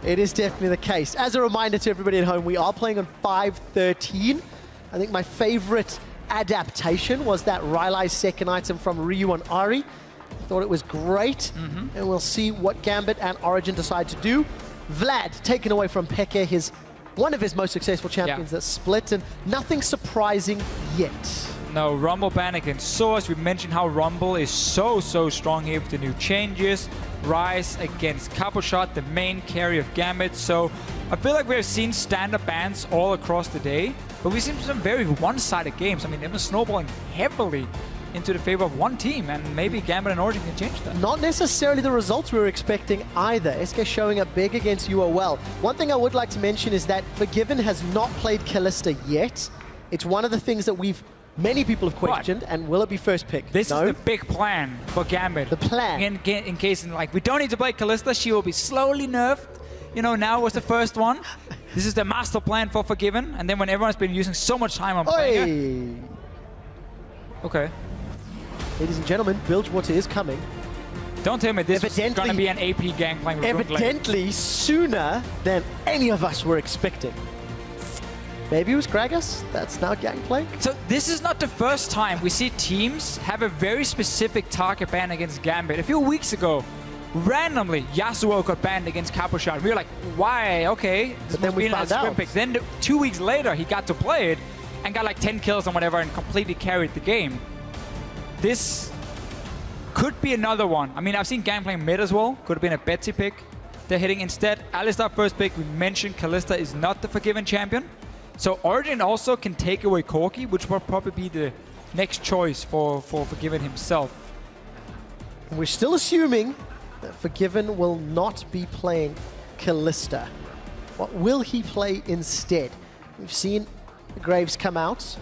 It is definitely the case. As a reminder to everybody at home, we are playing on 5.13. I think my favorite adaptation was that Rek'Sai's second item from Ryu and Ari. I thought it was great, and we'll see what Gambit and Origen decide to do. Vlad taken away from Peke, one of his most successful champions that split, and nothing surprising yet. No, Rumble ban against Soaz. We mentioned how Rumble is so strong here with the new changes. Rise against Cabochard, the main carry of Gambit. So I feel like we have seen standard bans all across the day, but we've seen some very one-sided games. I mean, they've been snowballing heavily into the favor of one team, and maybe Gambit and Origen can change that. Not necessarily the results we were expecting either. SK showing up big against UOL. One thing I would like to mention is that Forgiven has not played Kalista yet. It's one of the things that many people have questioned, and will it be first pick? This is the big plan for Gambit. The plan. In case, we don't need to play Kalista, she will be slowly nerfed. You know, now was the first one. This is the master plan for Forgiven, and then when everyone's been using so much time on playing her. Okay. Ladies and gentlemen, Bilgewater is coming. Don't tell me this is going to be an AP gang playing with evidently sooner than any of us were expecting. Maybe it was Gragas. That's now Gangplank. So this is not the first time we see teams have a very specific target ban against Gambit. A few weeks ago, randomly, Yasuo got banned against Cabochard. We were like, why? Okay, this must be a scrim pick. Then 2 weeks later, he got to play it and got like 10 kills and whatever and completely carried the game. This could be another one. I mean, I've seen Gangplank mid as well. Could have been a Betsy pick. They're hitting instead. Alistar first pick. We mentioned Kalista is not the Forgiven champion. So Origen also can take away Corki, which will probably be the next choice for Forgiven himself. We're still assuming that Forgiven will not be playing Kalista. What will he play instead? We've seen the Graves come out.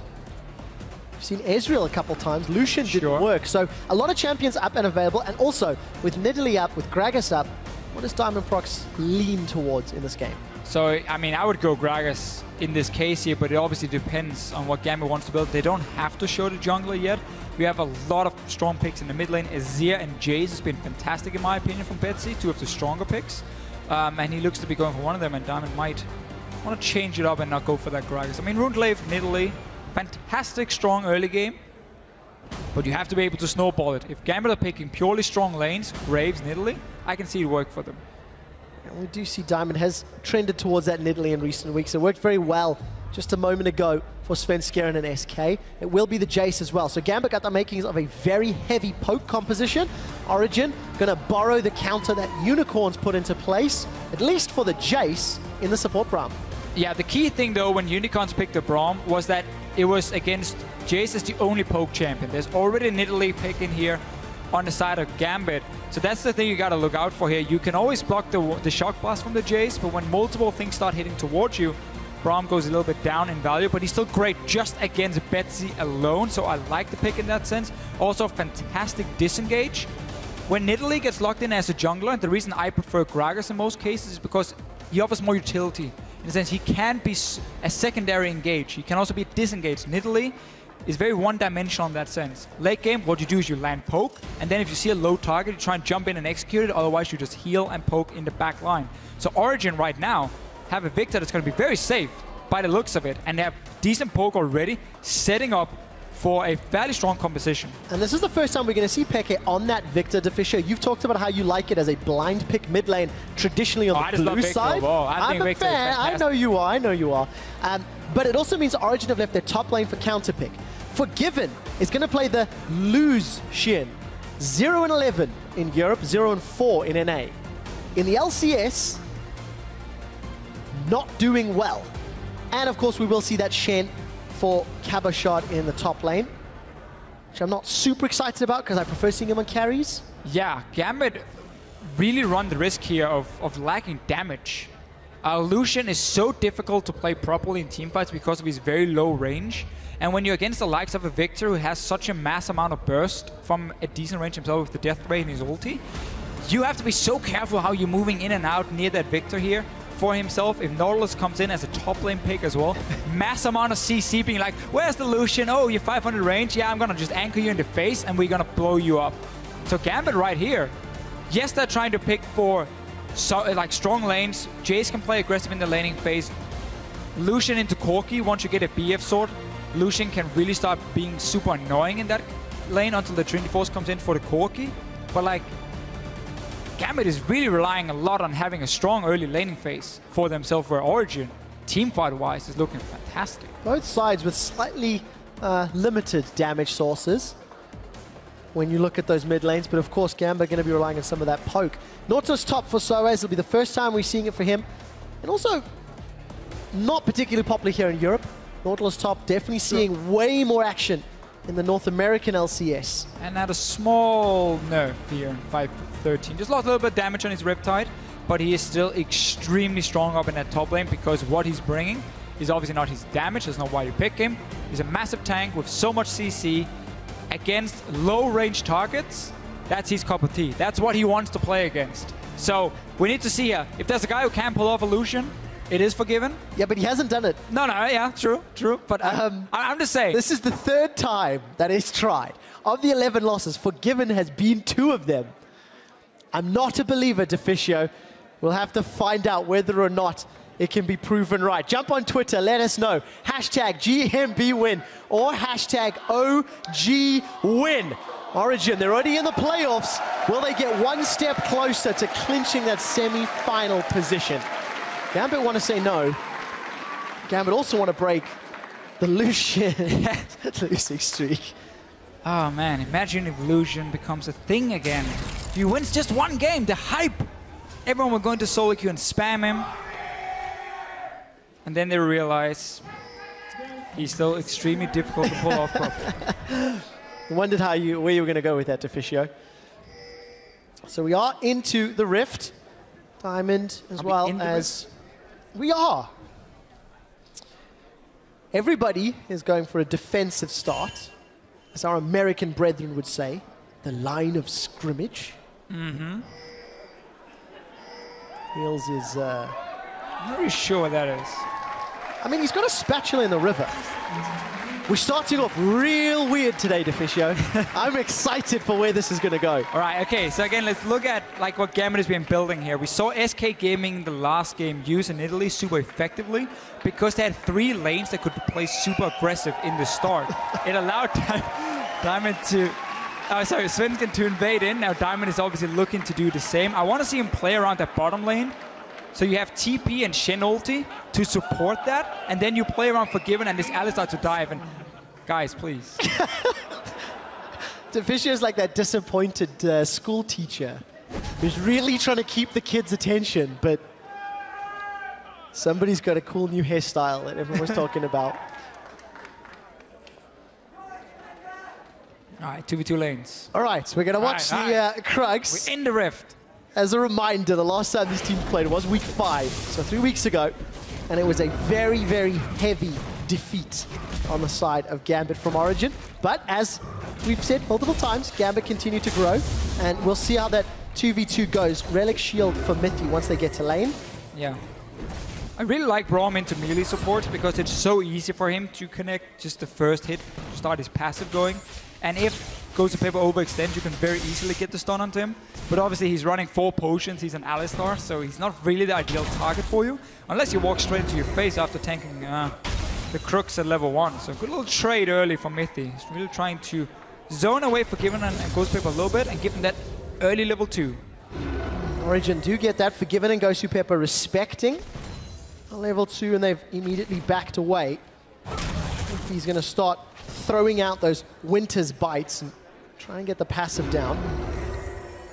We've seen Ezreal a couple times. Lucian didn't work. So a lot of champions up and available. And also, with Nidalee up, with Gragas up, what does Diamondprox lean towards in this game? So, I mean, I would go Gragas in this case here, but it obviously depends on what Gambit wants to build. They don't have to show the jungler yet. We have a lot of strong picks in the mid lane. Azir and Jayce has been fantastic, in my opinion, from Betsy. Two of the stronger picks. And he looks to be going for one of them, and Diamond might want to change it up and not go for that Gragas. I mean, Runeglaive, Nidalee, fantastic, strong early game. But you have to be able to snowball it. If Gambit are picking purely strong lanes, Graves, Nidalee, I can see it work for them. And we do see Diamond has trended towards that Nidalee in recent weeks. It worked very well just a moment ago for Svenskeren and SK. It will be the Jayce as well. So Gambit got the makings of a very heavy poke composition. Origen going to borrow the counter that Unicorns put into place, at least for the Jayce, in the support Braum. Yeah, the key thing though when Unicorns picked the Braum was that it was against Jayce as the only poke champion. There's already Nidalee pick in here on the side of Gambit. So that's the thing you got to look out for here. You can always block the shock blast from the Jayce, but when multiple things start hitting towards you, Braum goes a little bit down in value, but he's still great just against Betsy alone, so I like the pick in that sense. Also, fantastic disengage. When Nidalee gets locked in as a jungler, and the reason I prefer Gragas in most cases is because he offers more utility. In the sense, he can be a secondary engage. He can also be disengaged. Nidalee is very one-dimensional in that sense. Late game, what you do is you land poke, and then if you see a low target, you try and jump in and execute it, otherwise you just heal and poke in the back line. So Origen right now have a Viktor that's going to be very safe by the looks of it, and they have decent poke already, setting up for a fairly strong composition. And this is the first time we're going to see Peke on that Viktor. Deficio, you've talked about how you like it as a blind pick mid lane, traditionally on the blue side. I'm a fan. I know you are. I know you are. But it also means Origen have left their top lane for counter pick. Forgiven is going to play the Lucian. 0-11 in Europe, 0-4 in NA. In the LCS, not doing well. And of course, we will see that Shen for Cabochard in the top lane, which I'm not super excited about because I prefer seeing him on carries. Yeah, Gambit really run the risk here of lacking damage. Lucian is so difficult to play properly in teamfights because of his very low range. And when you're against the likes of a Viktor who has such a mass amount of burst from a decent range himself with the death ray in his ulti, you have to be so careful how you're moving in and out near that Viktor here for himself. If Nautilus comes in as a top lane pick as well, mass amount of CC being like, where's the Lucian? Oh, you're 500 range? Yeah, I'm gonna just anchor you in the face and we're gonna blow you up. So Gambit right here, yes, they're trying to pick for like strong lanes. Jayce can play aggressive in the laning phase. Lucian into Corki, once you get a BF sword, Lucian can really start being super annoying in that lane until the Trinity Force comes in for the Corki. But like, Gambit is really relying a lot on having a strong early laning phase for themselves, where Origen, teamfight-wise, is looking fantastic. Both sides with slightly limited damage sources when you look at those mid lanes, but of course Gambit are going to be relying on some of that poke. Nautilus top for Soaz, it'll be the first time we're seeing it for him. And also, not particularly popular here in Europe. Nautilus top definitely seeing way more action in the North American LCS. And had a small nerf here in 5-13. Just lost a little bit of damage on his Riptide, but he is still extremely strong up in that top lane because what he's bringing is obviously not his damage. That's not why you pick him. He's a massive tank with so much CC against low-range targets. That's his cup of tea. That's what he wants to play against. So we need to see here. If there's a guy who can pull off a Lucian, it is Forgiven. Yeah, but he hasn't done it. No, yeah, true. But I'm just saying. This is the third time that he's tried. Of the 11 losses, Forgiven has been 2 of them. I'm not a believer, Deficio. We'll have to find out whether or not it can be proven right. Jump on Twitter, let us know. Hashtag GMB win or hashtag OG win. Origen, they're already in the playoffs. Will they get one step closer to clinching that semi-final position? Gambit want to say no. Gambit also want to break the Lucian losing streak. Oh man, imagine if Lucian becomes a thing again. If he wins just one game, the hype. Everyone will go into solo queue and spam him. And then they realize he's still extremely difficult to pull off properly. Wondered where you were going to go with that, Deficio. So we are into the Rift. Diamond as well as... We are. Everybody is going for a defensive start, as our American brethren would say, the line of scrimmage. Mm-hmm. Niels is... I'm not really sure what that is. I mean, he's got a spatula in the river. We're starting off real weird today, Deficio. I'm excited for where this is going to go. All right, okay, so again, let's look at like what Gambit has been building here. We saw SK Gaming in the last game use Nidalee super effectively because they had 3 lanes that could play super aggressive in the start. It allowed Diamond to... Svenken to invade in. Now Diamond is obviously looking to do the same. I want to see him play around that bottom lane. So you have TP and Shen ulti to support that, and then you play around Forgiven and this Alistar to dive. And guys, please. Deficio is like that disappointed school teacher who's really trying to keep the kids' attention, but somebody's got a cool new hairstyle that everyone was talking about. All right, 2v2 lanes. All right, so we're going to watch the Krugs. We're in the Rift. As a reminder, the last time this team played was week 5, so 3 weeks ago, and it was a very, very heavy defeat on the side of Gambit from Origen. But as we've said multiple times, Gambit continue to grow, and we'll see how that 2v2 goes. Relic Shield for Mithy once they get to lane. Yeah. I really like Braum into melee support because it's so easy for him to connect just the first hit to start his passive going. And if GoSu Pepper overextends, you can very easily get the stun onto him. But obviously he's running 4 potions, he's an Alistar, so he's not really the ideal target for you. Unless you walk straight into your face after tanking the Crooks at level 1. So good little trade early from Mithy. He's really trying to zone away Forgiven and GoSu Pepper a little bit and give him that early level 2. Origen do get that. Forgiven and GoSu Pepper respecting a level 2, and they've immediately backed away. He's going to start throwing out those Winter's bites and try and get the passive down.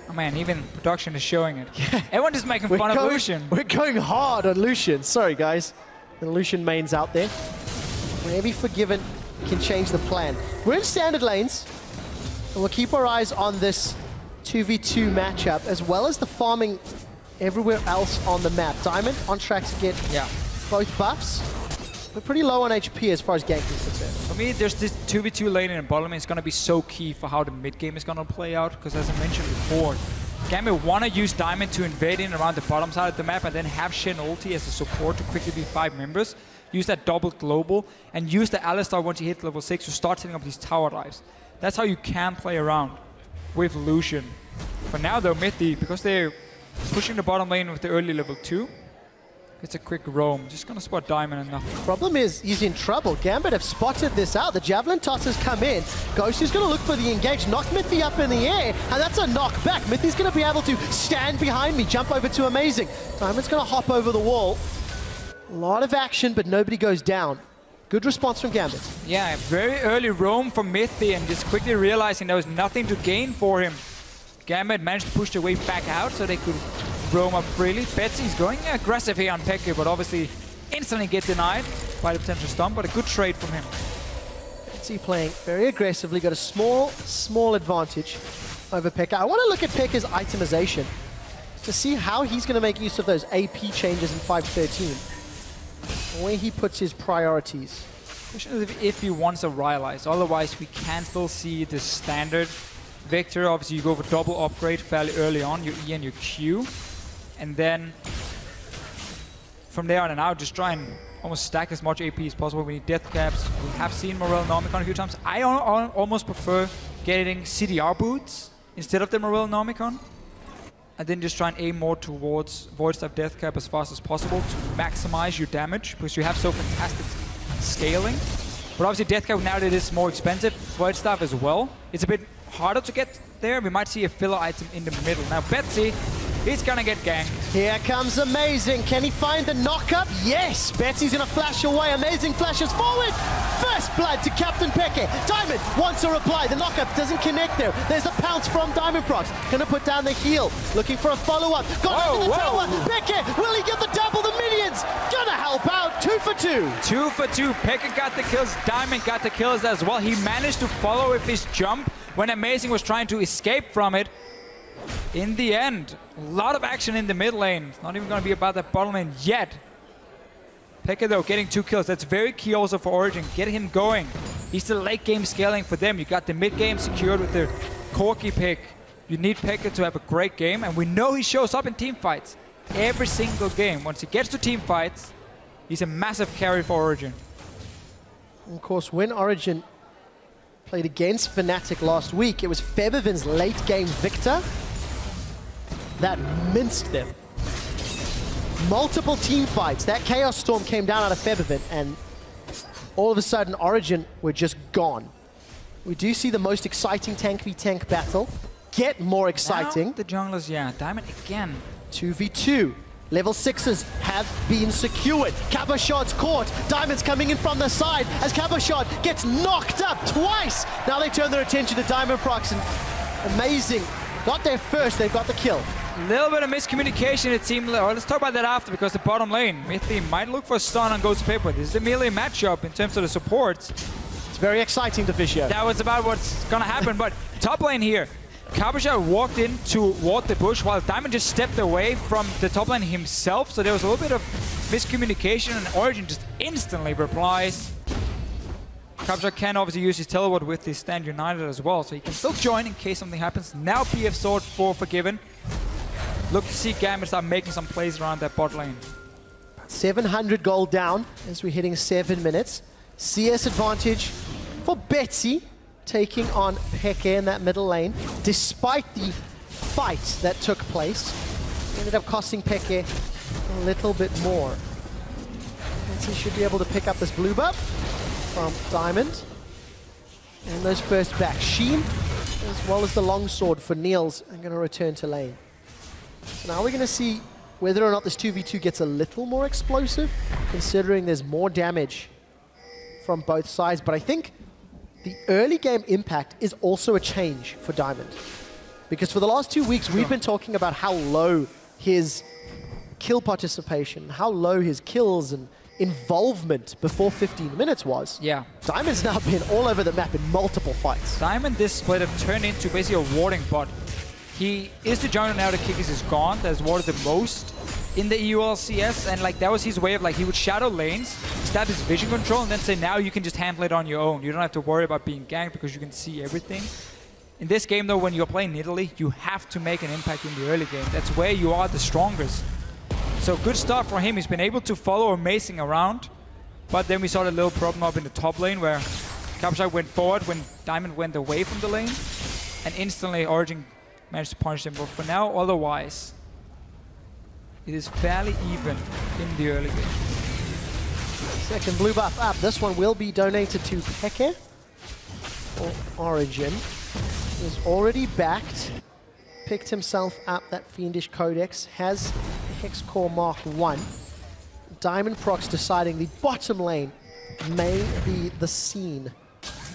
Oh man, even production is showing it. Everyone just making fun of Lucian. We're going hard on Lucian. Sorry, guys. The Lucian mains out there. Maybe Forgiven can change the plan. We're in standard lanes, and we'll keep our eyes on this 2v2 matchup, as well as the farming everywhere else on the map. Diamond on track to get both buffs. We're pretty low on HP as far as ganking is concerned. For me, there's this 2v2 lane in bottom lane. It's going to be so key for how the mid game is going to play out, because as I mentioned before, Gambit want to use Diamond to invade in around the bottom side of the map and then have Shen ulti as a support to quickly be 5 members. Use that double global and use the Alistar once you hit level 6 to start setting up these tower dives. That's how you can play around with Lucian. For now though, Mithy, because they're Pushing the bottom lane with the early level 2. It's a quick roam. Just gonna spot Diamond and nothing. Problem is, he's in trouble. Gambit have spotted this out. The Javelin tosses come in. GoSu's gonna look for the engage, knock Mithy up in the air, and that's a knockback. Mithy's gonna be able to stand behind me, jump over to Amazing. Diamond's gonna hop over the wall. A lot of action, but nobody goes down. Good response from Gambit. Yeah, very early roam from Mithy and just quickly realizing there was nothing to gain for him. Gambit managed to push their way back out so they could roam up freely. Betsy's going aggressive here on xPeke, but obviously instantly get denied by the potential stun, but a good trade from him. Betsy playing very aggressively, got a small advantage over xPeke. I want to look at xPeke's itemization to see how he's going to make use of those AP changes in 5.13. Where he puts his priorities. Question is if he wants a Rylai's, otherwise we can still see the standard Viktor. Obviously you go for double upgrade fairly early on, your E and your Q. And then from there on and out, just try and almost stack as much AP as possible. We need death caps. We have seen Morel Nomicon a few times. I almost prefer getting CDR boots instead of the Morel Nomicon. And then just try and aim more towards Void Staff Death Cap as fast as possible to maximize your damage, because you have so fantastic scaling. But obviously Death Cap now that it is more expensive, Void Staff as well. It's a bit harder to get there. We might see a filler item in the middle. Now Betsy, he's gonna get ganked. Here comes Amazing. Can he find the knock-up? Yes! Betsy's gonna flash away. Amazing flashes forward. First blood to Captain xPeke. Diamond wants a reply. The knock-up doesn't connect there. There's a pounce from Diamondprox. Gonna put down the heal. Looking for a follow-up. Got under the tower. xPeke, will he get the double? The minions gonna help out. 2 for 2. 2 for 2. xPeke got the kills. Diamond got the kills as well. He managed to follow with his jump when Amazing was trying to escape from it. In the end, a lot of action in the mid lane. It's not even going to be about that bottom lane yet. xPeke though getting 2 kills. That's very key also for Origen. Get him going. He's the late game scaling for them. You got the mid game secured with the Corki pick. You need xPeke to have a great game, and we know he shows up in team fights every single game. Once he gets to team fights, he's a massive carry for Origen. And of course, when Origen played against Fnatic last week, it was Febiven's late game Viktor that minced them. Multiple team fights. That Chaos Storm came down out of Febiven, and all of a sudden Origen were just gone. We do see the most exciting tank v tank battle get more exciting. Now the junglers, yeah. Diamond again. 2v2. Level 6s have been secured. Cabochard's caught. Diamond's coming in from the side as Cabochard gets knocked up twice. Now they turn their attention to Diamondprox, and Amazing got there first. They've got the kill. A little bit of miscommunication, it seemed. Let's talk about that after, because the bottom lane, Mithy might look for a stun on GoSu Pepper. This is a melee matchup in terms of the supports. It's very exciting, Deficio. That was about what's going to happen, but top lane here. Cabochard walked in to ward the bush while Diamond just stepped away from the top lane himself, so there was a little bit of miscommunication, and Origen just instantly replies. Cabochard can obviously use his teleport with his Stand United as well, so he can still join in case something happens. Now PF Sword for Forgiven. Look to see Gambit start making some plays around that bot lane. 700 gold down as we're hitting 7 minutes. CS advantage for Betsy, taking on xPeke in that middle lane. Despite the fight that took place, ended up costing xPeke a little bit more. Betsy should be able to pick up this blue buff from Diamond. And those first back. Shen, as well as the longsword for Niels, are going to return to lane. So now we're going to see whether or not this 2v2 gets a little more explosive, considering there's more damage from both sides. But I think the early game impact is also a change for Diamond. Because for the last 2 weeks, we've been talking about how low his kill participation, how low his kills and involvement before 15 minutes was. Yeah. Diamond's now been all over the map in multiple fights. Diamond this split have turned into basically a warding bot. He is the jungler now that Kikis is gone, that has warded the most in the EU LCS, and like that was his way of like, he would shadow lanes, stab his vision control, and then say, now you can just handle it on your own. You don't have to worry about being ganked because you can see everything. In this game though, when you're playing Nidalee, you have to make an impact in the early game. That's where you are the strongest. So good start for him. He's been able to follow Amazing around, but then we saw the little problem up in the top lane where Cabochard went forward when Diamond went away from the lane, and instantly Origen managed to punish him. But for now, otherwise, it is fairly even in the early game. Second blue buff up. This one will be donated to Peke or Origen. He's already backed, picked himself up that Fiendish Codex, has Hex Core Mark 1. Diamondprox deciding the bottom lane may be the scene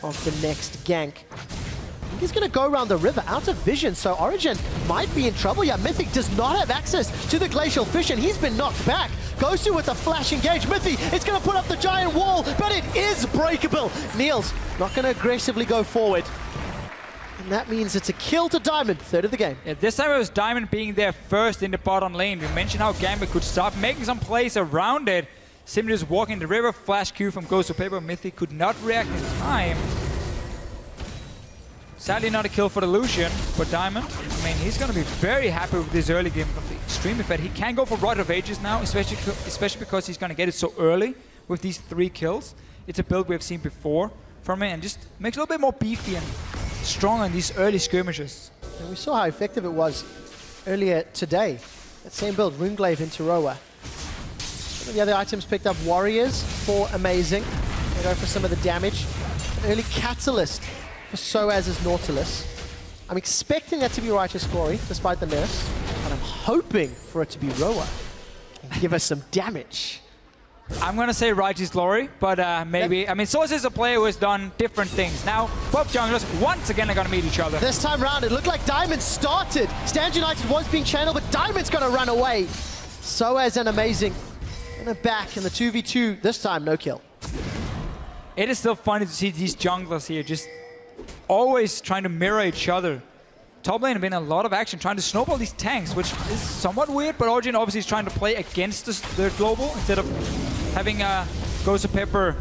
of the next gank. I think he's going to go around the river, out of vision, so Origen might be in trouble. Yeah, Mithy does not have access to the Glacial Fish, and he's been knocked back. GoSu with a flash engage. Mithy, it's going to put up the giant wall, but it is breakable. Niels not going to aggressively go forward. And that means it's a kill to Diamond, third of the game. Yeah, this time it was Diamond being there first in the bottom lane. We mentioned how Gambit could start making some plays around it. Simply just walking the river, flash Q from GoSu Pepper. Mithy could not react in time. Sadly not a kill for the Lucian, but Diamond, I mean, he's going to be very happy with this early game from the extreme effect. He can go for Rite of Ages now, especially because he's going to get it so early with these 3 kills. It's a build we have seen before from him, and just makes it a little bit more beefy and strong on these early skirmishes. And we saw how effective it was earlier today. That same build, Runeglaive into Roa. Some of the other items picked up Warriors for Amazing. They go for some of the damage. An early Catalyst for Soaz's Nautilus. I'm expecting that to be Righteous Glory, despite the nerfs, but I'm hoping for it to be Roa and give us some damage. I'm going to say Righteous Glory, but maybe. Yep. I mean, Soaz is a player who has done different things. Now, both junglers once again are going to meet each other. This time round, it looked like Diamond started. Stand United was being channeled, but Diamond's going to run away. Soaz and Amazing in the back in the 2v2. This time, no kill. It is still funny to see these junglers here just always trying to mirror each other. Top lane have been a lot of action trying to snowball these tanks, which is somewhat weird, but Origen obviously is trying to play against the global instead of having GoSu Pepper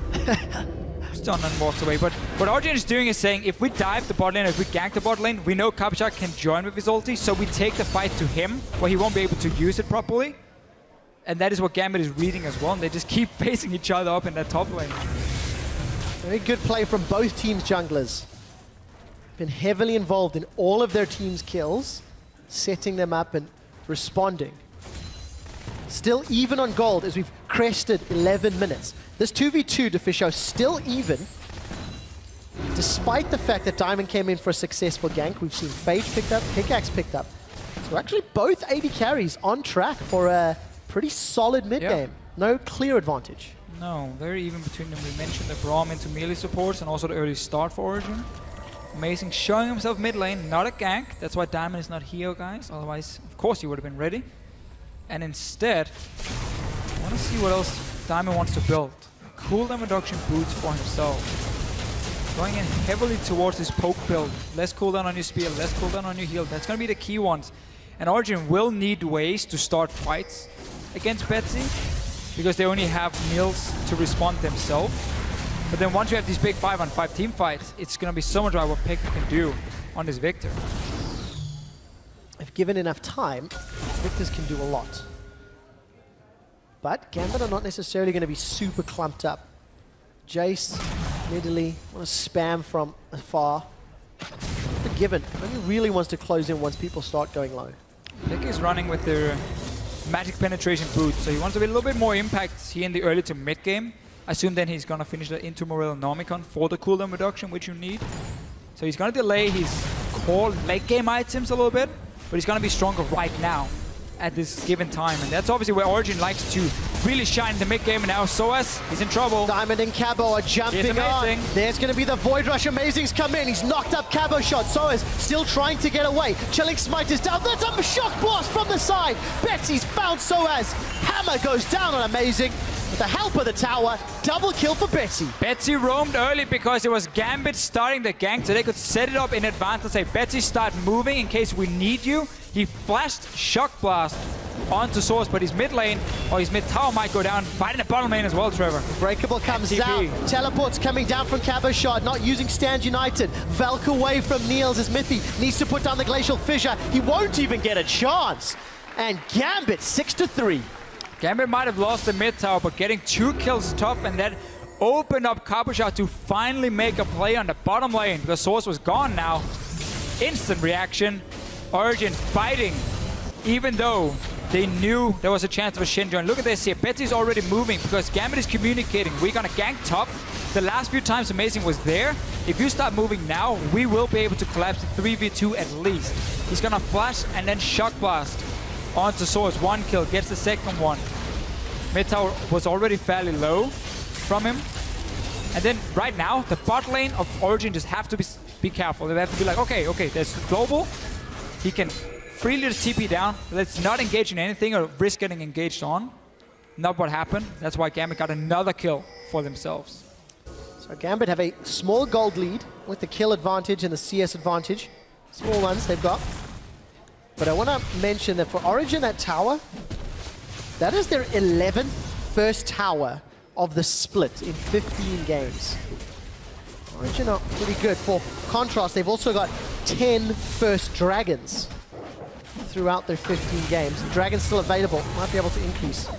stun and walks away. But what Origen is doing is saying, if we dive the bot lane, if we gank the bot lane, we know Cabochard can join with his ulti, so we take the fight to him, where he won't be able to use it properly. And that is what Gambit is reading as well, and they just keep facing each other up in that top lane. Very good play from both teams' junglers. Been heavily involved in all of their team's kills, setting them up and responding. Still even on gold as we've crested 11 minutes. This 2v2 Deficio still even, despite the fact that Diamond came in for a successful gank. We've seen Phage picked up, Pickaxe picked up. So actually both AD carries on track for a pretty solid mid game. No clear advantage. No, very even between them. We mentioned the Braum into melee supports and also the early start for Origen. Amazing, showing himself mid lane, not a gank. That's why Diamond is not here, guys. Otherwise, of course, he would have been ready. And instead, I want to see what else Diamond wants to build. Cooldown reduction boots for himself. Going in heavily towards his poke build. Less cooldown on your spear, less cooldown on your heal. That's going to be the key ones. And Origen will need ways to start fights against Betsy, because they only have Niels to respond themselves. But then once you have these big 5-on-5 team fights, it's going to be so much about what Peke can do on this Viktor. If given enough time, Victors can do a lot. But Gambit are not necessarily going to be super clumped up. Jayce, Nidalee, want to spam from afar. Forgiven, only really wants to close in once people start going low. Peke is running with their magic penetration boots, so he wants to be a little bit more impact here in the early to mid game. I assume then he's going to finish the into Morel Nomicon for the cooldown reduction, which you need. So he's going to delay his core late game items a little bit, but he's going to be stronger right now at this given time. And that's obviously where Origen likes to really shine in the mid game. And now Soaz, he's in trouble. Diamond and Cabo are jumping on. There's going to be the Void Rush. Amazing's come in. He's knocked up Cabochard. Soaz still trying to get away. Chilling Smite is down. That's a shock blast from the side. Betsy's found Soaz. Hammer goes down on Amazing. With the help of the tower, double kill for Betsy. Betsy roamed early because it was Gambit starting the gank, so they could set it up in advance and say, Betsy, start moving in case we need you. He flashed Shock Blast onto Soaz, but his mid lane, or his mid tower might go down. Fighting the bottom lane as well, Trevor. Breakable comes down. Teleports coming down from Cabochard, not using Stand United. Velk away from Niels as Mithy needs to put down the Glacial Fissure. He won't even get a chance. And Gambit 6-3. Gambit might have lost the mid tower, but getting 2 kills top, and that opened up Cabochard to finally make a play on the bottom lane, because Soaz was gone now. Instant reaction. Origen fighting, even though they knew there was a chance of a Shen join. Look at this here. Betsy's already moving because Gambit is communicating. We're going to gank top. The last few times Amazing was there. If you start moving now, we will be able to collapse the 3v2 at least. He's going to flash and then shock blast onto Soaz. 1 kill, gets the second one. Mid tower was already fairly low from him. And then right now, the bot lane of Origen just have to be careful. They have to be like, okay, there's global. He can freely just TP down. Let's not engage in anything or risk getting engaged on. Not what happened. That's why Gambit got another kill for themselves. So Gambit have a small gold lead with the kill advantage and the CS advantage. Small ones they've got. But I want to mention that for Origen, that tower, that is their 11th first tower of the split in 15 games. Origen are pretty good. For contrast, they've also got 10 first dragons throughout their 15 games. The dragon's still available. Might be able to increase.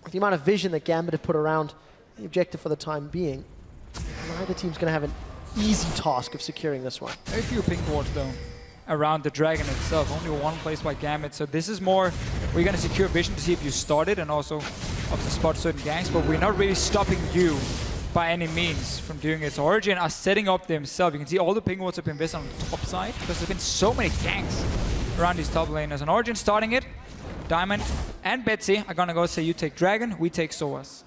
With the amount of vision that Gambit have put around the objective for the time being, neither team's going to have an easy task of securing this one. Very few ping wards though around the dragon itself. Only one placed by Gambit. So this is more, we're going to secure vision to see if you started and also to spot certain ganks, but we're not really stopping you by any means from doing it. So Origen are setting up themselves. You can see all the ping wards have been invested on the top side because there's been so many ganks around these top laners. And Origen starting it. Diamond and Betsy are going to go say, you take dragon, we take Soaz.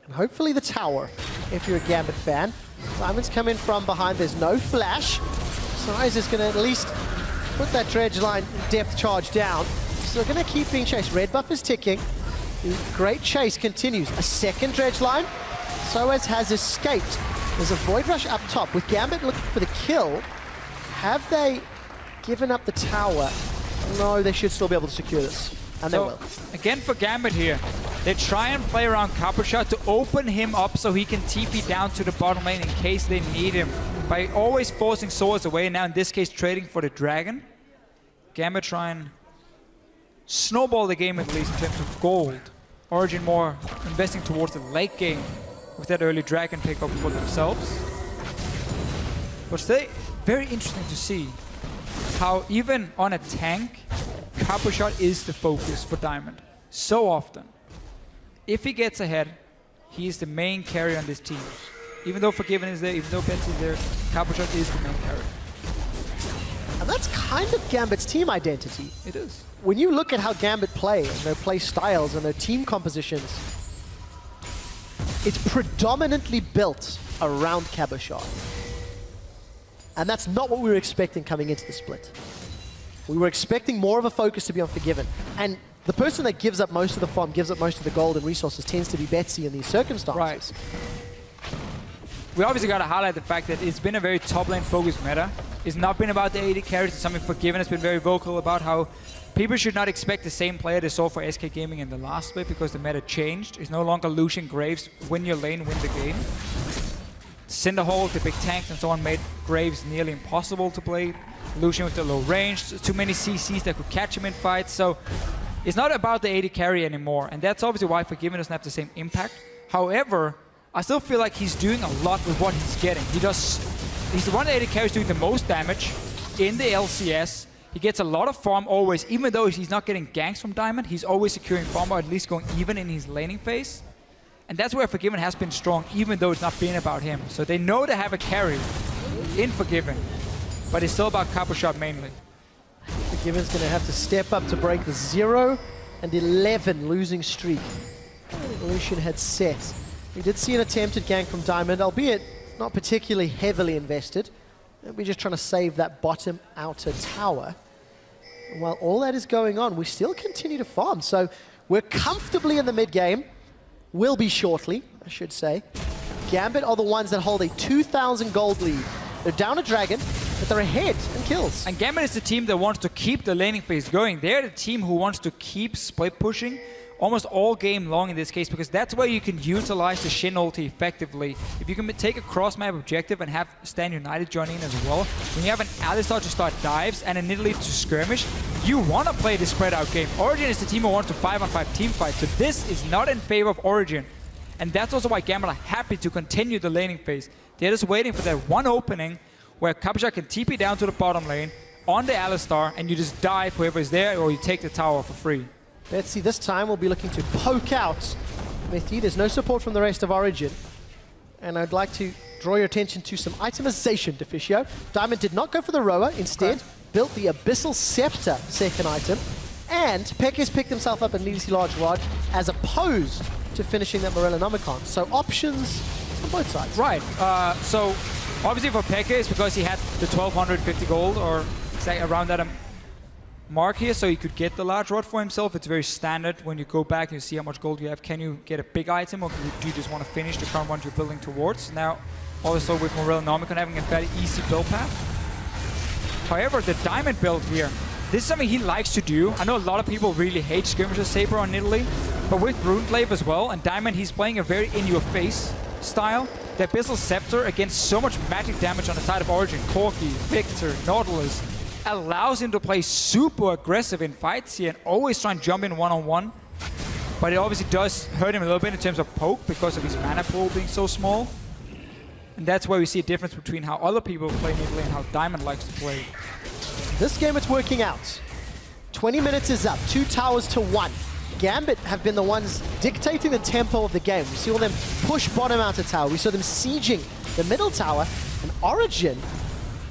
And hopefully the tower, if you're a Gambit fan. Diamond's coming from behind. There's no flash. Soaz is going to at least put that dredge line depth charge down. So they're going to keep being chased. Red buff is ticking. The great chase continues. A second dredge line. Soaz has escaped. There's a Void Rush up top. With Gambit looking for the kill, have they given up the tower? No, they should still be able to secure this. And so, they will. Again for Gambit here, they try and play around Cabochard to open him up so he can TP down to the bottom lane in case they need him. By always forcing Soaz away, now in this case trading for the dragon. Gambit try and snowball the game at least in terms of gold. Origen more investing towards the late game with that early dragon pickup for themselves. But still, very interesting to see how even on a tank, Cabochard is the focus for Diamond. So often. If he gets ahead, he is the main carry on this team. Even though Forgiven is there, even though Betsy is there, Cabochard is the main carry. And that's kind of Gambit's team identity. It is. When you look at how Gambit play, and their play styles, and their team compositions, it's predominantly built around Cabochard. And that's not what we were expecting coming into the split. We were expecting more of a focus to be on Forgiven. And the person that gives up most of the farm, gives up most of the gold and resources, tends to be Betsy in these circumstances. Right. We obviously got to highlight the fact that it's been a very top lane focused meta. It's not been about the AD carries. It's something Forgiven has been very vocal about how people should not expect the same player they saw for SK Gaming in the last split because the meta changed. It's no longer Lucian Graves, win your lane, win the game. Cinderhole, the big tanks and so on made Graves nearly impossible to play. Lucian with the low range, too many CCs that could catch him in fights. So it's not about the AD carry anymore, and that's obviously why Forgiven doesn't have the same impact. However, I still feel like he's doing a lot with what he's getting. He's the one AD carry is doing the most damage in the LCS. He gets a lot of farm always, even though he's not getting ganks from Diamond, he's always securing farm or at least going even in his laning phase. And that's where Forgiven has been strong, even though it's not been about him. So they know they have a carry in Forgiven, but it's still about Cabochard mainly. Forgiven's going to have to step up to break the 0 and 11 losing streak Lucian had set. We did see an attempted gank from Diamond, albeit not particularly heavily invested. We're just trying to save that bottom outer tower. And while all that is going on, we still continue to farm. So we're comfortably in the mid game. Will be shortly, I should say. Gambit are the ones that hold a 2,000 gold lead. They're down a dragon, but they're ahead in kills. And Gambit is the team that wants to keep the laning phase going. They're the team who wants to keep split pushing almost all game long in this case, because that's where you can utilize the Shen ulti effectively. If you can take a cross-map objective and have Stand United join in as well, when you have an Alistar to start dives and a Nidalee to skirmish, you want to play the spread-out game. Origen is the team who wants to 5-on-5 team fight, so this is not in favor of Origen. And that's also why Gambit are happy to continue the laning phase. They're just waiting for that one opening where Cabochard can TP down to the bottom lane, on the Alistar, and you just dive whoever is there, or you take the tower for free. Betsy this time will be looking to poke out Mithy. There's no support from the rest of Origen. And I'd like to draw your attention to some itemization, Deficio. Diamond did not go for the Roa, instead built the Abyssal Scepter second item. And Peke's picked himself up an ADC Large Rod as opposed to finishing that Morellonomicon. So options on both sides. Right. So obviously for Peke, it's because he had the 1250 gold or around that mark here, so he could get the large rod for himself. It's very standard when you go back and you see how much gold you have. Can you get a big item, or do you just want to finish the current one you're building towards? Now, also with Morellonomicon having a fairly easy build path. However, the diamond build here, this is something he likes to do. I know a lot of people really hate Skirmisher Saber on Nidalee, but with Runeglaive as well, and Diamond, he's playing a very in-your-face style. The Abyssal Scepter against so much magic damage on the side of Origen, Corki, Viktor, Nautilus, allows him to play super aggressive in fights here and always try and jump in one-on-one. But it obviously does hurt him a little bit in terms of poke because of his mana pool being so small. And that's where we see a difference between how other people play Nidalee and how Diamond likes to play. This game, it's working out. 20 minutes is up, 2 towers to 1. Gambit have been the ones dictating the tempo of the game. We see all them push bottom out of tower. We saw them sieging the middle tower, and Origen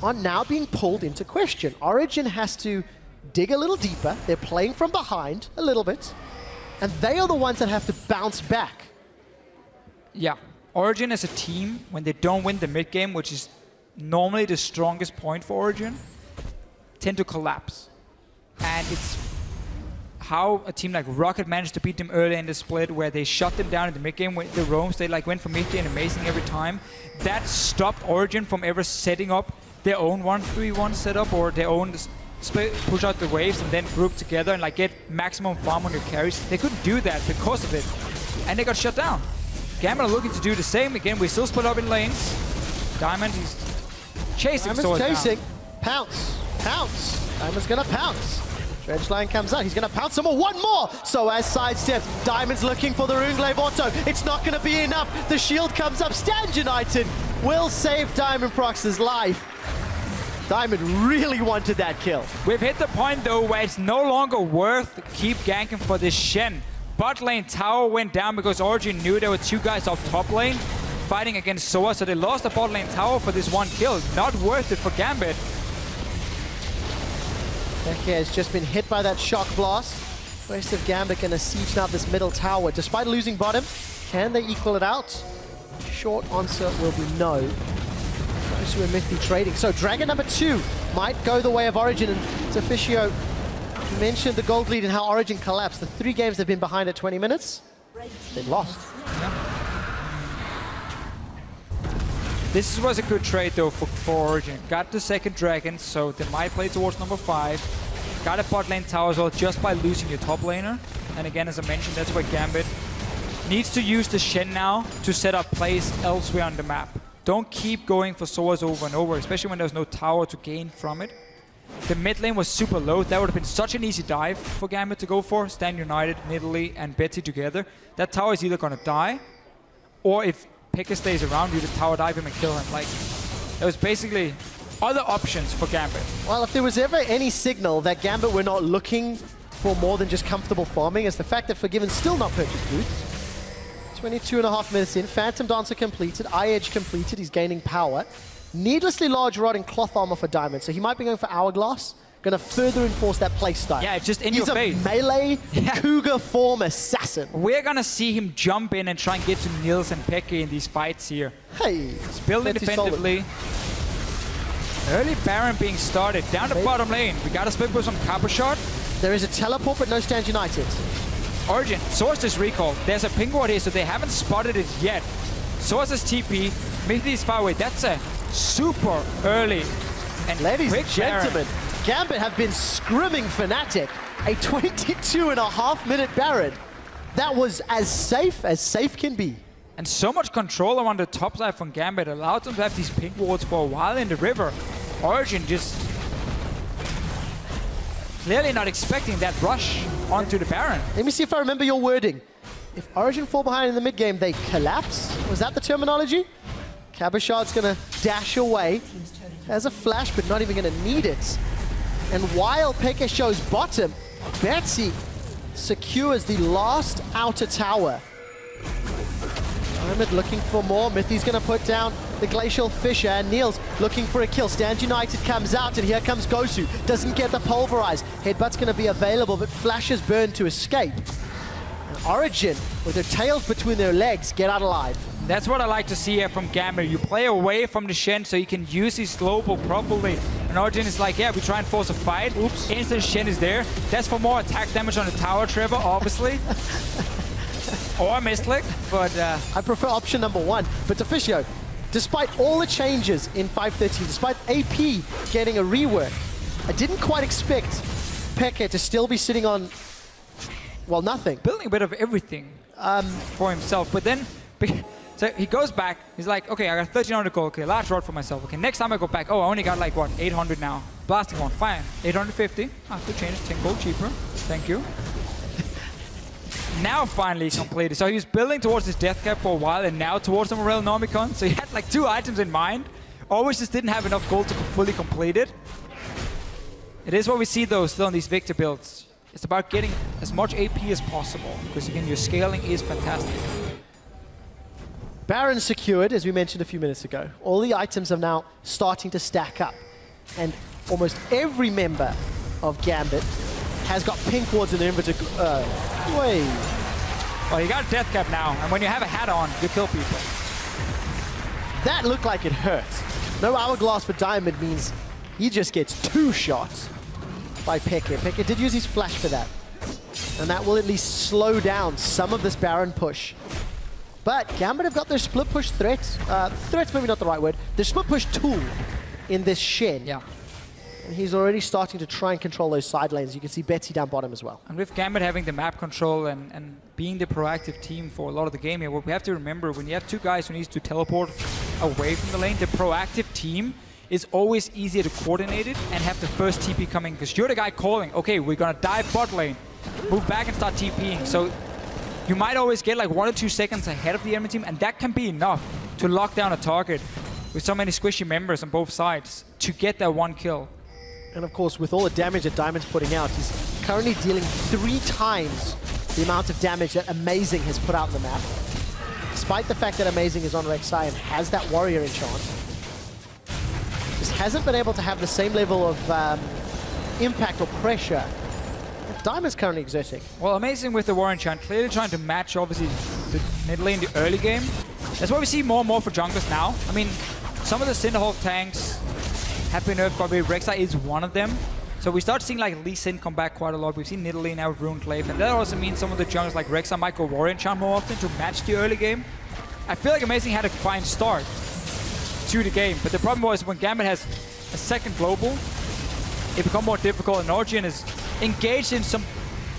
are now being pulled into question. Origen has to dig a little deeper. They're playing from behind a little bit, and they are the ones that have to bounce back. Yeah, Origen as a team, when they don't win the mid game, which is normally the strongest point for Origen, tend to collapse. And it's how a team like Rocket managed to beat them early in the split, where they shut them down in the mid game with the roams. They like went for Mithy and amazing every time. That stopped Origen from ever setting up their own 1-3-1 setup or their own split, push out the waves and then group together and like get maximum farm on your carries. They couldn't do that because of it, and they got shut down. Gambit are looking to do the same again. We still split up in lanes. Diamond, he's chasing. Diamond's chasing. Pounce. Pounce. Diamond's gonna pounce. Dredge line comes out. He's gonna pounce some more. One more. Soaz sidesteps. Diamond's looking for the Runeglaive auto. It's not gonna be enough. The shield comes up. Stand United will save Diamondprox's life. Diamond really wanted that kill. We've hit the point though where it's no longer worth keep ganking for this Shen. Bot lane tower went down because Origen knew there were 2 guys off top lane fighting against Soaz, so they lost the bot lane tower for this 1 kill. Not worth it for Gambit. Peke has just been hit by that shock blast. Rest of Gambit gonna siege now this middle tower. Despite losing bottom, can they equal it out? Short answer will be no. GoSu and Mithy trading. So Dragon number 2 might go the way of Origen, and Deficio mentioned the gold lead and how Origen collapsed. The 3 games they've been behind at 20 minutes, they've lost. Yeah. This was a good trade though for Origen. Got the second Dragon, so they might play towards number 5. Got a bot lane tower as well just by losing your top laner. And again, as I mentioned, that's where Gambit needs to use the Shen now to set up plays elsewhere on the map. Don't keep going for Soaz over and over, especially when there's no tower to gain from it. The mid lane was super low. That would have been such an easy dive for Gambit to go for. Stand United, Nidalee, and Betsy together. That tower is either going to die, or if Peke stays around, you just tower dive him and kill him. Like, there was basically other options for Gambit. Well, if there was ever any signal that Gambit were not looking for more than just comfortable farming, it's the fact that Forgiven still not purchased boots. 22.5 minutes in, Phantom Dancer completed, Eye Edge completed, he's gaining power. Needlessly large rod and cloth armor for Diamond, so he might be going for Hourglass. Going to further enforce that play style. Yeah, it's just in your face. He's a melee cougar form assassin. We're going to see him jump in and try and get to Niels and Peke in these fights here. Hey, he's building defensively. Early Baron being started. Down the bottom lane. We got a split push on Cabochard. There is a teleport, but no Stand United. Origen, Soaz is recalled. There's a ping ward here, so they haven't spotted it yet. Soaz is TP. Mithy is far away. That's a super early and ladies quick and gentlemen, Baron. Gambit have been scrimming Fnatic. A 22.5 minute Baron. That was as safe can be. And so much control around the top side from Gambit allowed them to have these ping wards for a while in the river. Origen just clearly not expecting that rush onto the Baron. Let me see if I remember your wording. If Origen fall behind in the mid game, they collapse? Was that the terminology? Cabochard's gonna dash away. Has a flash, but not even gonna need it. And while Peke shows bottom, Betsy secures the last outer tower. Diamond looking for more. Mithy's going to put down the Glacial Fissure, and Niels looking for a kill. Stand United comes out, and here comes GoSu. Doesn't get the Pulverize. Headbutt's going to be available, but flashes burn to escape. And Origen, with their tails between their legs, get out alive. That's what I like to see here from Gambit. You play away from the Shen so you can use his global properly. And Origen is like, yeah, we try and force a fight. Oops. Instant Shen is there. That's for more attack damage on the tower, Trevor, obviously. Or a misclick, but... I prefer option number one. But Deficio, despite all the changes in 5.13, despite AP getting a rework, I didn't quite expect Peke to still be sitting on, well, nothing. Building a bit of everything for himself. But then... So he goes back, he's like, okay, I got 1300 gold, okay, large rod for myself. Okay, next time I go back, oh, I only got like, what, 800 now. Blasting one, fine. 850, good change, 10 gold cheaper. Thank you. Now finally completed. So he was building towards his death cap for a while and now towards the Morel Nomicon. So he had like 2 items in mind. Always just didn't have enough gold to fully complete it. It is what we see though still on these Viktor builds. It's about getting as much AP as possible because again, your scaling is fantastic. Baron secured, as we mentioned a few minutes ago. All the items are now starting to stack up. And almost every member of Gambit has got pink wards in their inventory. Wait. Well, you got a death cap now, and when you have a hat on, you kill people. That looked like it hurt. No hourglass for Diamond means he just gets 2 shots by Peke. Peke did use his flash for that. And that will at least slow down some of this Baron push. But Gambit have got their split push threat. Threat's maybe not the right word. Their split push tool in this Shen. Yeah. And he's already starting to try and control those side lanes. You can see Betsy down bottom as well. And with Gambit having the map control and being the proactive team for a lot of the game here, what we have to remember, when you have 2 guys who needs to teleport away from the lane, the proactive team is always easier to coordinate it and have the first TP coming. Because you're the guy calling, okay, we're going to dive bot lane, move back and start TPing. So you might always get like 1 or 2 seconds ahead of the enemy team, and that can be enough to lock down a target with so many squishy members on both sides to get that 1 kill. And of course, with all the damage that Diamond's putting out, he's currently dealing 3 times the amount of damage that Amazing has put out on the map. Despite the fact that Amazing is on Rek'Sai and has that warrior enchant, just hasn't been able to have the same level of impact or pressure that Diamond's currently exerting. Well, Amazing with the warrior enchant, clearly trying to match obviously the Nidalee in the early game. That's what we see more and more for junglers now. I mean, some of the Cinderhawk tanks have been nerfed quite a bit. Rek'Sai is one of them. So we start seeing like Lee Sin come back quite a lot. We've seen Nidalee now with Rune Clave. And that also means some of the junglers like Rek'Sai might go warrior enchant more often to match the early game. I feel like Amazing had a fine start to the game. But the problem was when Gambit has a second global, it becomes more difficult. And Origen is engaged in some,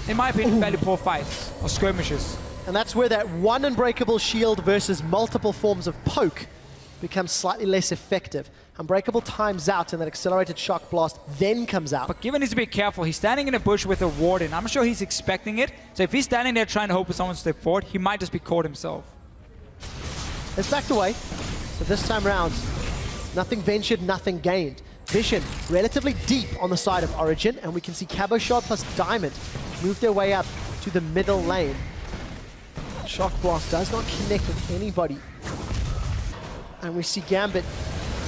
in my opinion, fairly poor fights or skirmishes. And that's where that 1 unbreakable shield versus multiple forms of poke becomes slightly less effective. Unbreakable times out and that accelerated shock blast then comes out. But Given needs to be careful. He's standing in a bush with a ward in. I'm sure he's expecting it. So if he's standing there trying to hope for someone to step forward, he might just be caught himself. It's backed away. So this time round, nothing ventured, nothing gained. Vision relatively deep on the side of Origen, and we can see Cabochard plus Diamond move their way up to the middle lane. Shock blast does not connect with anybody. And we see Gambit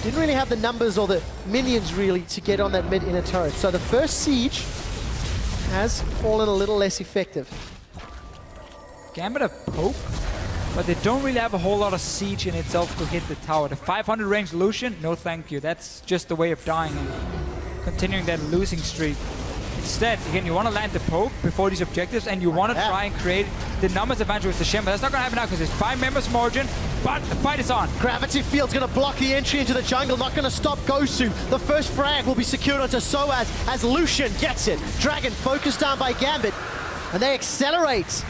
didn't really have the numbers or the minions really to get on that mid inner turret. So the first siege has fallen a little less effective. Gambit have poke, but they don't really have a whole lot of siege in itself to hit the tower. The 500 range Lucian, no thank you. That's just the way of dying and continuing that losing streak. Instead, again, you want to land the poke before these objectives, and you want to try and create the numbers advantage with the Shen, but that's not going to happen now because there's 5 members from Origen, but the fight is on. Gravity Field's going to block the entry into the jungle, not going to stop GoSu. The first frag will be secured onto Soaz as Lucian gets it. Dragon focused down by Gambit, and they accelerate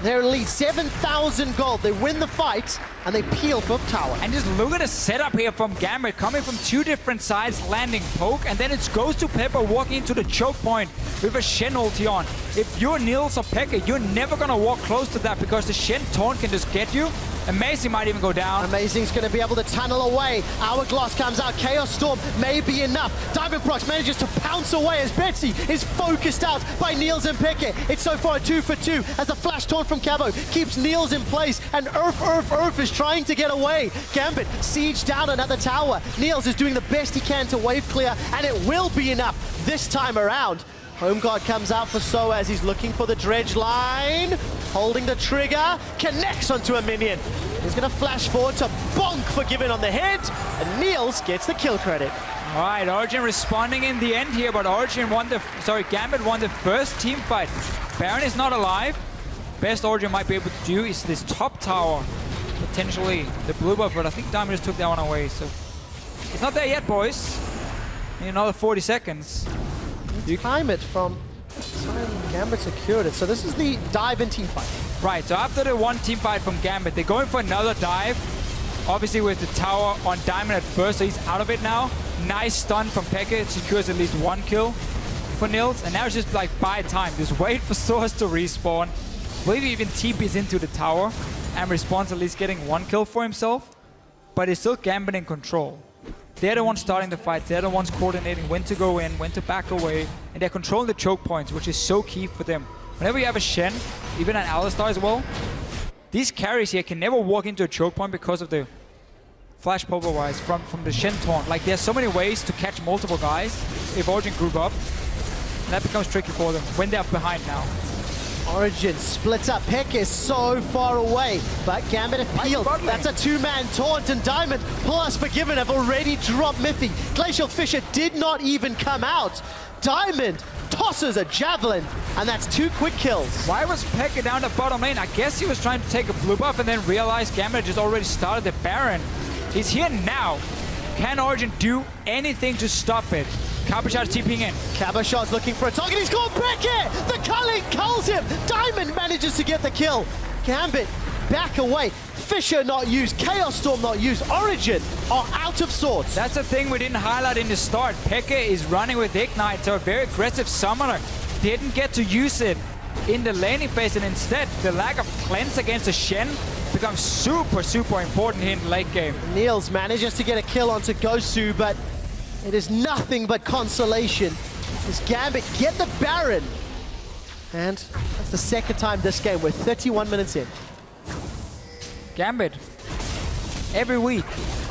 their lead. 7,000 gold. They win the fight, and they peel for tower. And just look at the setup here from Gambit, coming from two different sides, landing poke, and then it's GoSu Pepper walking into the choke point with a Shen ulti on. If you're Niels or Pekka, you're never gonna walk close to that because the Shen taunt can just get you. Amazing might even go down. Amazing's going to be able to tunnel away. Hourglass comes out. Chaos Storm may be enough. Diamondprox manages to pounce away as Betsy is focused out by Niels and Pekka. It's so far a 2 for 2 as the flash taunt from Cabo keeps Niels in place, and Earth is trying to get away. Gambit siege down another tower. Niels is doing the best he can to wave clear, and it will be enough this time around. Home Guard comes out for Soaz. He's looking for the dredge line. Holding the trigger. Connects onto a minion. He's going to flash forward to bonk for giving on the head. And Niels gets the kill credit. All right, Origen responding in the end here, but Gambit won the first team fight. Baron is not alive. Best Origen might be able to do is this top tower. Potentially the blue buff, but I think Diamond just took that one away. So it's not there yet, boys. Need another 40 seconds. You time it from time Gambit secured it. So this is the dive and team fight. Right, so after the one team fight from Gambit, they're going for another dive. Obviously with the tower on Diamond at first, so he's out of it now. Nice stun from Pekka. It secures at least one kill for Niels. And now it's just like buy time. Just wait for Soaz to respawn. Maybe even TPs into the tower and Respawn's at least getting one kill for himself. But it's still Gambit in control. They're the ones starting the fight. They're the ones coordinating when to go in, when to back away. And they're controlling the choke points, which is so key for them. Whenever you have a Shen, even an Alistar as well, these carries here can never walk into a choke point because of the flash power-wise from the Shen taunt. Like, there's so many ways to catch multiple guys if Origen group up. And that becomes tricky for them when they're behind now. Origen splits up. Peck is so far away, but Gambit have peeled. That's a two-man taunt, and Diamond plus Forgiven have already dropped Mithy. Glacial Fissure did not even come out. Diamond tosses a javelin, and that's 2 quick kills. Why was Pekka down the bottom lane? I guess he was trying to take a blue buff and then realized Gambit just already started the Baron. He's here now. Can Origen do anything to stop it? Cabochard's TPing in. Cabochard's looking for a target. He's got Beckett! The culling culls him! Diamond manages to get the kill. Gambit back away. Fissure not used. Chaos Storm not used. Origen are out of sorts. That's the thing we didn't highlight in the start. Pekka is running with Ignite, so a very aggressive summoner. Didn't get to use it in the laning phase, and instead the lack of cleanse against the Shen becomes super, super important here in the late game. Niels manages to get a kill onto GoSu, but it is nothing but consolation as Gambit get the Baron. And that's the second time this game. We're 31 minutes in. Gambit, every week,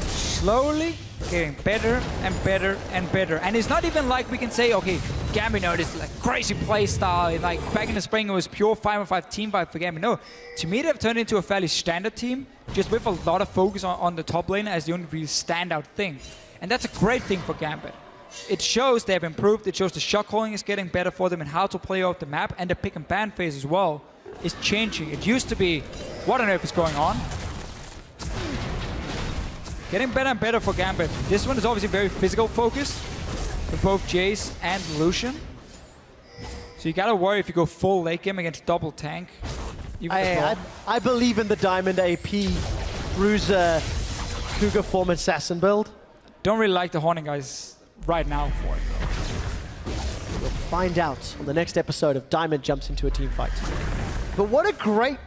slowly getting better and better and better. And it's not even like we can say, okay, Gambit, no, this is like crazy play style. Like back in the spring, it was pure 5-on-5 team fight for Gambit. No, to me, they've turned into a fairly standard team, just with a lot of focus on the top lane as the only real standout thing. And that's a great thing for Gambit. It shows they have improved. It shows the shot calling is getting better for them and how to play out the map. And the pick and ban phase as well is changing. It used to be, what on earth is going on? Getting better and better for Gambit. This one is obviously very physical focused for both Jayce and Lucian. So you gotta worry if you go full late game against double tank. I believe in the Diamond AP Bruiser Cougar form assassin build. Don't really like the Horning guys right now for it, though. We'll find out on the next episode of Diamond Jumps into a Team Fight. But what a great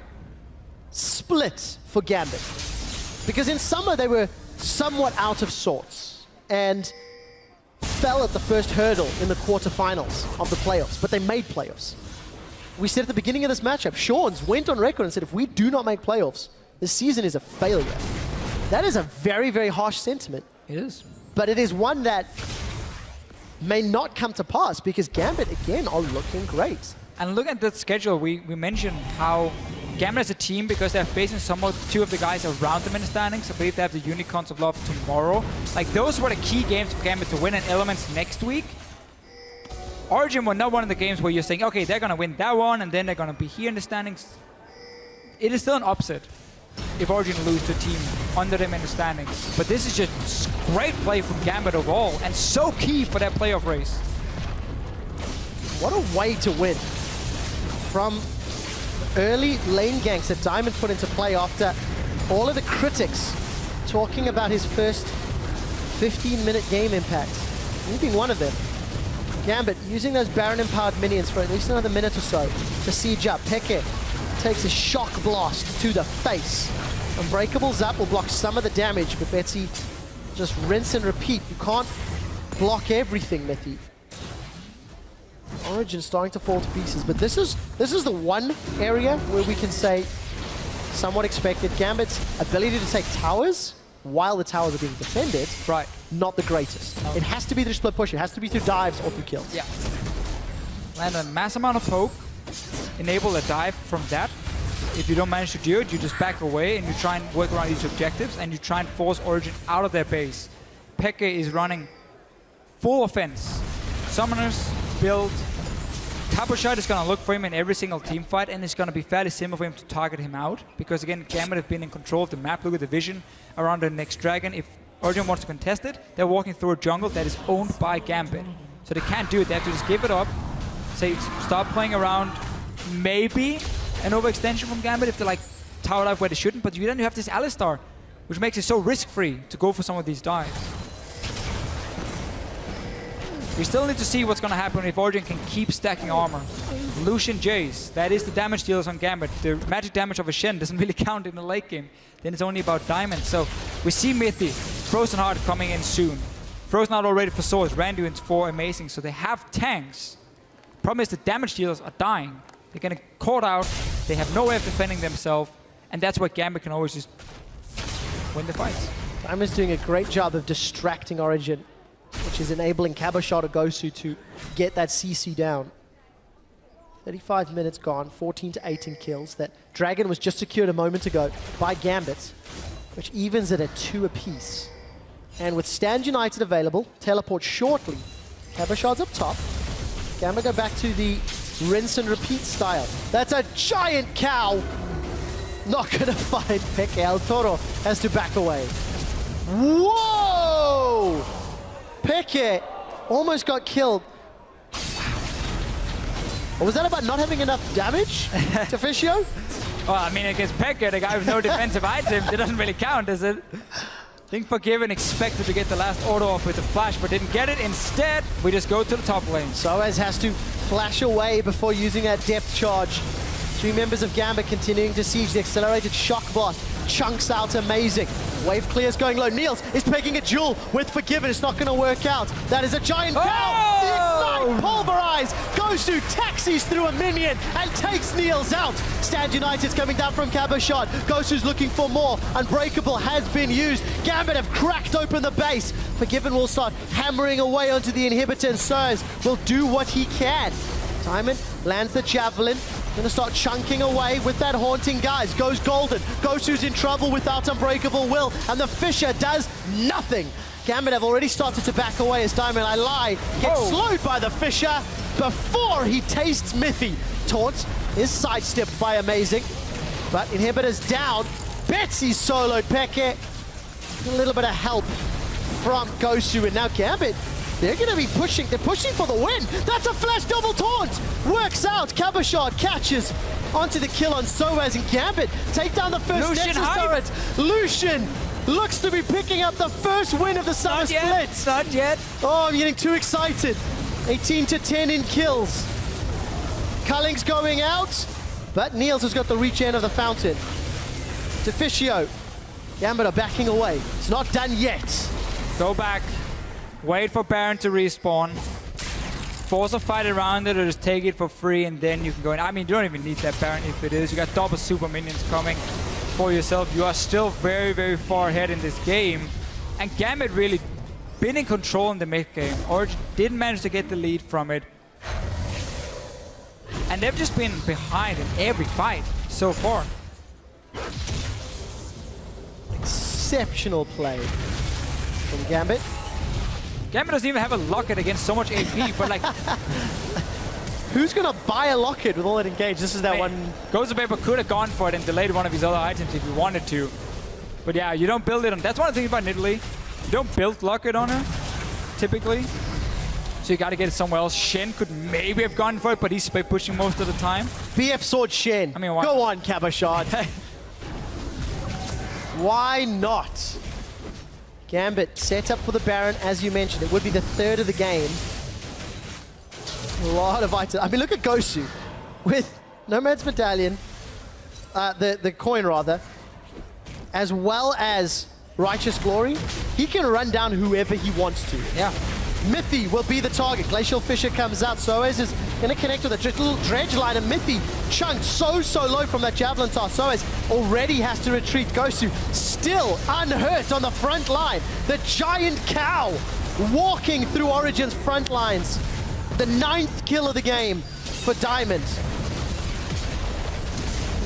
split for Gambit. Because in summer they were somewhat out of sorts and fell at the first hurdle in the quarterfinals of the playoffs, but they made playoffs. We said at the beginning of this matchup, Sean's went on record and said, if we do not make playoffs, this season is a failure. That is a very, very harsh sentiment. It is. But it is one that may not come to pass because Gambit, again, are looking great. And look at the schedule. We mentioned how Gambit as a team, because they're facing somewhat 2 of the guys around them in the standings. I believe they have the Unicorns of Love tomorrow. Like, those were the key games for Gambit to win in Elements next week. Origen were not one of the games where you're saying, okay, they're going to win that one, and then they're going to be here in the standings. It is still an upset if Origen lose to a team under them in the standings. But this is just great play from Gambit overall, and so key for that playoff race. What a way to win. From early lane ganks that Diamond put into play after all of the critics talking about his first 15-minute game impact. He's been one of them. Gambit using those Baron-empowered minions for at least another minute or so to siege up. Peke takes a shock blast to the face. Unbreakable Zap will block some of the damage, but Betsy just rinse and repeat. You can't block everything, Mithy. Origen starting to fall to pieces, but this is the one area where we can say somewhat expected. Gambit's ability to take towers while the towers are being defended, right, not the greatest. No. It has to be through split push. It has to be through dives or through kills. Yeah. Land a mass amount of poke, enable a dive from that. If you don't manage to do it, you just back away and you try and work around these objectives and you try and force Origen out of their base. Peke is running full offense. Summoners, build. Cabochard is going to look for him in every single team fight, and it's going to be fairly simple for him to target him out. Because again, Gambit have been in control of the map. Look at the vision around the next dragon. If Origen wants to contest it, they're walking through a jungle that is owned by Gambit. So they can't do it. They have to just give it up. Say, start playing around maybe an overextension from Gambit if they like tower dive where they shouldn't. But then you have this Alistar, which makes it so risk-free to go for some of these dives. We still need to see what's going to happen if Origen can keep stacking armor. Lucian Jayce, that is the damage dealers on Gambit. The magic damage of a Shen doesn't really count in the late game. Then it's only about Diamond. So we see Mithy, Frozen Heart coming in soon. Frozen Heart already for Soaz, Randy and 4 amazing. So they have tanks. Problem is the damage dealers are dying. They're getting caught out. They have no way of defending themselves. And that's why Gambit can always just win the fights. Diamond's doing a great job of distracting Origen, which is enabling Cabochard or GoSu to get that CC down. 35 minutes gone, 14 to 18 kills. That Dragon was just secured a moment ago by Gambit, which evens it at 2 apiece. And with Stand United available, teleport shortly. Cabochard's up top. Gambit go back to the rinse and repeat style. That's a giant cow! Not gonna find Peke. El Toro has to back away. Whoa! Peke almost got killed. Or was that about not having enough damage? Deficio? Well, I mean, against Peke, the guy with no defensive items, it doesn't really count, does it? I think Forgiven expected to get the last auto off with the flash, but didn't get it. Instead, we just go to the top lane. Soaz has to flash away before using that depth charge. 3 members of Gambit continuing to siege. The accelerated shock blast chunks out amazing. Wave clears going low. Niels is taking a duel with Forgiven. It's not going to work out. That is a giant cow. The Ignite pulverize. GoSu taxis through a minion and takes Niels out. Stand United's coming down from Cabochard. GoSu's looking for more. Unbreakable has been used. Gambit have cracked open the base. Forgiven will start hammering away onto the inhibitor, and Soaz will do what he can. Diamond lands the Javelin. Gonna start chunking away with that haunting, guys. Goes golden. GoSu's in trouble without Unbreakable Will, and the Fisher does nothing. Gambit have already started to back away as Diamond, I lie, gets slowed by the Fisher before he tastes Mithy. Taunt is sidestepped by Amazing, but Inhibitor's down. Betsy soloed Peke. A little bit of help from GoSu, and now Gambit, they're going to be pushing. They're pushing for the win. That's a flash double taunt. Works out. Cabochard catches onto the kill on Soaz, and Gambit take down the first Lucian Nexus turret. Lucian looks to be picking up the first win of the summer split. Not yet. Oh, I'm getting too excited. 18 to 10 in kills. Culling's going out, but Niels has got the reach end of the fountain. Deficio. Gambit are backing away. It's not done yet. Go back. Wait for Baron to respawn. Force a fight around it or just take it for free and then you can go in. I mean, you don't even need that Baron if it is. You got double super minions coming for yourself. You are still very, very far ahead in this game. And Gambit really been in control in the mid game. Origen didn't manage to get the lead from it. And they've just been behind in every fight so far. Exceptional play from Gambit. Gambit doesn't even have a locket against so much AP, but like... Who's gonna buy a locket with all that engaged? This is that one... GoSu Pepper could have gone for it and delayed one of his other items if he wanted to. But yeah, you don't build it on... That's one of the things about Nidalee. You don't build locket on her, typically. So you gotta get it somewhere else. Shen could maybe have gone for it, but he's pushing most of the time. BF Sword Shen. I mean, go on, Cabochard. Why not? Gambit set up for the Baron, as you mentioned. It would be the third of the game. A lot of items. I mean, look at GoSu with Nomad's Medallion, the coin rather, as well as Righteous Glory. He can run down whoever he wants to. Yeah. Mithy will be the target. Glacial Fissure comes out. Soaz is going to connect with a little dredge line, and Mithy chunked so low from that javelin toss. Soaz already has to retreat. GoSu still unhurt on the front line. The giant cow walking through Origen's front lines. The 9th kill of the game for Diamond.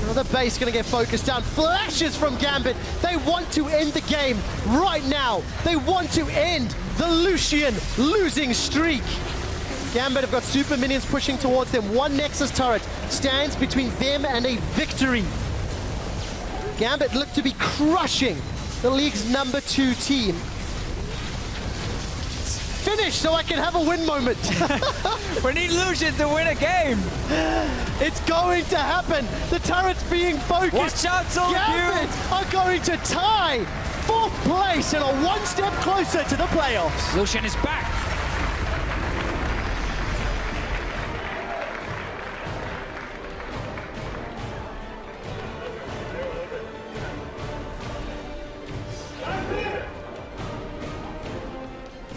Another base going to get focused down. Flashes from Gambit. They want to end the game right now. They want to end the Lucian losing streak. Gambit have got super minions pushing towards them. One Nexus turret stands between them and a victory. Gambit look to be crushing the league's #2 team. Finish so I can have a win moment. We need Lucian to win a game. It's going to happen. The turret's being focused. Watch out, Soul Gambit are going to tie 4th place and are one step closer to the playoffs. Lucian is back.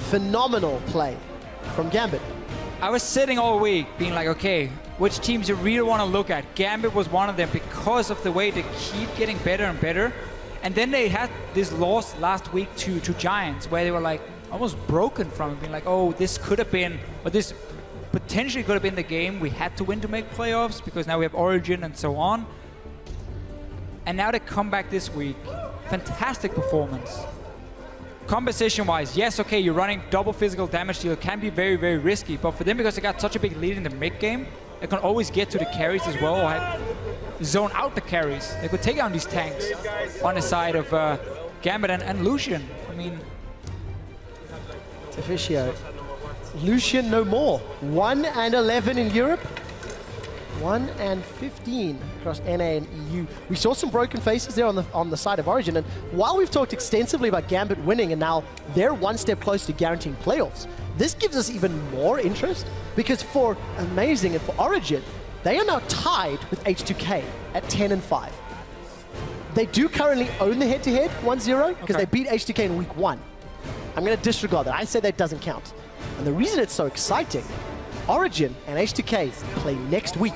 Phenomenal play from Gambit. I was sitting all week being like, okay, which teams you really want to look at? Gambit was one of them because of the way they keep getting better and better. And then they had this loss last week to Giants where they were like almost broken from it, being like, oh, this could have been, or this potentially could have been the game we had to win to make playoffs because now we have Origen and so on. And now they come back this week. Fantastic performance. Composition-wise, yes, okay, you're running double physical damage deal. It can be very risky, but for them, because they got such a big lead in the mid game, they can always get to the carries as well, or zone out the carries. They could take down these tanks on the side of Gambit and Lucian. I mean... Deficio. Lucian no more. 1 and 11 in Europe. 1 and 15 across NA and EU. We saw some broken faces there on the side of Origen, and while we've talked extensively about Gambit winning and now they're one step closer to guaranteeing playoffs, this gives us even more interest because for Amazing and for Origen, they are now tied with H2K at 10 and 5. They do currently own the head-to-head 1-0 because they beat H2K in week 1. I'm going to disregard that. I say that doesn't count. And the reason it's so exciting, Origen and H2K play next week.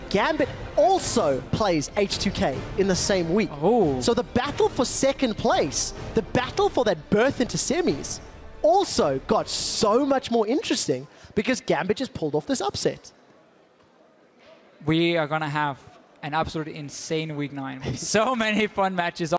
Gambit also plays H2K in the same week. Oh. So the battle for 2nd place, the battle for that berth into semis, also got so much more interesting because Gambit just pulled off this upset. We are going to have an absolutely insane week 9 with so many fun matches.